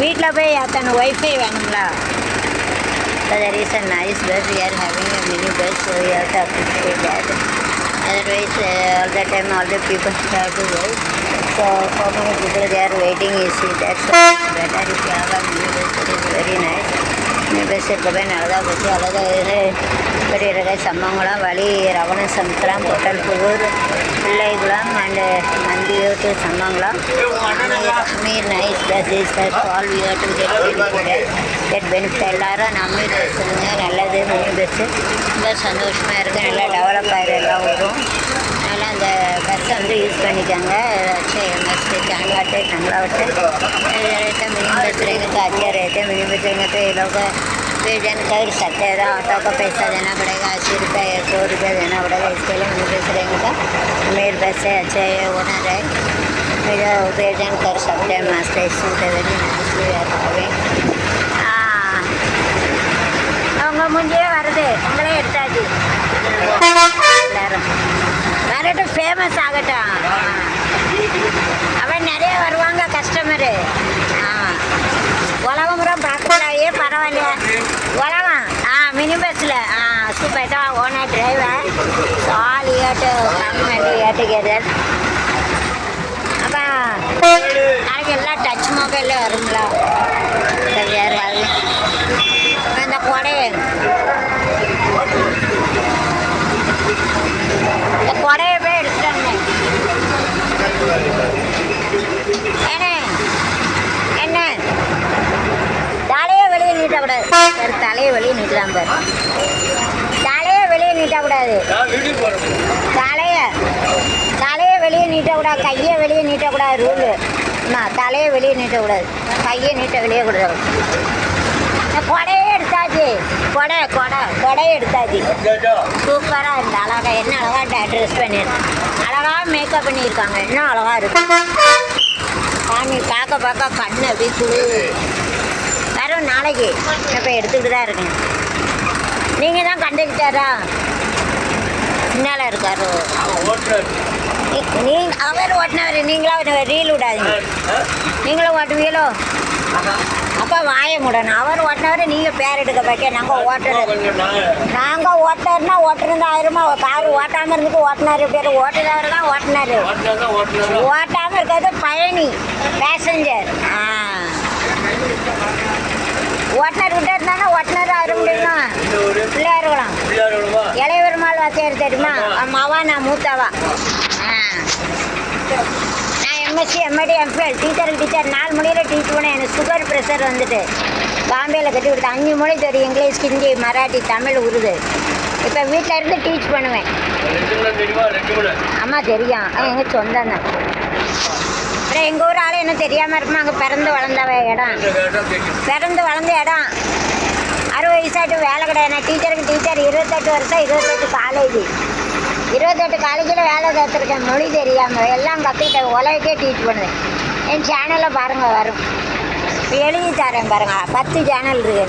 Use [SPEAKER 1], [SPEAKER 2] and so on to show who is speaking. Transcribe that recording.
[SPEAKER 1] வீட்டில் போய் ஏற்றணும் ஒய்ஃபை வேணுங்களா? So there is a nice bus. We are having a mini bus, so we have to appreciate that. Otherwise, all the time, all the people have to wait. So for many people, they are waiting. You see, that's better if you have a mini bus. It is very nice. Mini bus இருக்கவே நல்லதாக போச்சு. அழகாக பெரிய ரக சம்பவங்களாம் வழி Ravanasamudram Pottalpudur Pillaikulam and Manthiyur சம்பவங்களாம் மீர் nice bus is bus all we have to get benefit எல்லாரும் நம்ம பேசுங்க நல்லது மினி பஸ்ஸு ரொம்ப சந்தோஷமாக இருக்குது நல்லா டெவலப் ஆகிற எல்லாம் வரும் அதனால் அந்த பஸ்ஸை வந்து யூஸ் பண்ணிக்கோங்க मस्त छान वाटते चांगला वाटतं रहता मिनी बस रहेगा तो अच्छा रहते मिनी बस रहेंगे तो ये लोग पे जन कर सकते हैं ऑटो का पैसा देना पड़ेगा 80 रुपये 100 रुपये देना पड़ेगा इसके लिए मिनी बस रहेंगे तो मेरे बस से अच्छा है ओनर है मेरा पे जन कर सकते हैं मस्त सूट है वेरी नाइसली हमें அவங்க முன்னே வருது உங்களே எடுத்தாச்சு எல்லாரும் வரட்டும் ஃபேமஸ் ஆகட்டும் அவன் நிறைய வருவாங்க கஸ்டமரு உலகம் பூரா பார்க்கலாயே பரவாயில்லையா உலகம் மினி பஸ்ஸில் சூப்பர்டா ஓனர் டிரைவர் ஆல் ஏட்டு கம்மி ஏட்டுகேதர் அப்போ நாளைக்கு எல்லாம் டச் மொபைலில் வருங்களா யாராவது இந்த கொடையை இந்த கொடையை போய் எடுத்துட்டாங்க என்ன தலையை வெளியே நீட்டக்கூடாது தலையை வெளியே நீட்டலாம் பாரு தலையை வெளியே நீட்டக்கூடாது தலையை வெளியே நீட்டக்கூடாது கையை வெளியே நீட்டக்கூடாது ரூலு தலையை வெளியே நீட்டக்கூடாது கையை நீட்ட வெளியே கூடாது கொடையே எடுத்தாச்சு கொடையை எடுத்தாச்சு சூப்பராக இருந்து அழகா என்ன அழகா ட்ரெஸ் பண்ணியிருக்கேன் அழகாக மேக்கப் பண்ணியிருக்காங்க இன்னும் அழகாக இருக்கு சாமி பார்க்க கண்ணு அப்படி குழு வரும் நாளைக்கு இப்போ எடுத்துக்கிட்டு தான் இருக்கேன் நீங்கள் தான் கண்டுக்கிட்டாரா பின்னால் இருக்காரு அவர் ஓட்டினவர் நீங்களா ரீல் விடாதீங்க நீங்களும் ஓட்டுவீங்களோ அப்போ வாய முடணும் அவர் ஓட்டினவர் நீங்கள் பேர் எடுக்க வைக்க நாங்கள் ஓட்டுறதுனா ஓட்டுறது ஆயிருமா கார் ஓட்டாமல் இருந்துட்டு ஓட்டினார் பேர் ஓட்டுறவர் தான் ஓட்டினார் ஓட்டாமல் இருக்கிறது பயணி பேசஞ்சர் ஓட்டுநர் விட்டு இருந்தானா ஓட்டுநர் ஆயிர முடியுமா பிள்ளையாருக்கலாம் இளைய பெருமாள் வாத்தியார் தெரியுமா அம்மாவா நான் மூத்தாவா நான் எம்எஸ்சி எம்எடி எம்ஃபில் டீச்சர் 4 மொழியில் டீச் பண்ணேன் எனக்கு சுகர் ப்ரெஷர் வந்துட்டு பாம்பேயில் கட்டி கொடுத்து 5 மொழி தெரியும் இங்கிலீஷ் ஹிந்தி மராட்டி தமிழ் உருது இப்போ வீட்டில் இருந்து டீச் பண்ணுவேன் அம்மா தெரியும் எங்கள் சொந்தம் தான் அப்புறம் எங்கள் ஊர் ஆள் என்ன தெரியாமல் இருக்குமா அங்கே பிறந்து வளர்ந்த இடம் 60 வயசாட்டு வேலை கிடையாது நான் டீச்சருக்கு 28 வருஷம் 28 காலேஜ் 28 காலேஜில் வேலை பார்த்துருக்கேன் மொழி தெரியாமல் எல்லாம் கற்றுக்கிட்டேன் உலகக்கே டீச் பண்ணுவேன் என் சேனலில் பாருங்கள் வரும் எழுதி தரேன் பாருங்கள் 10 சேனல் இருக்குது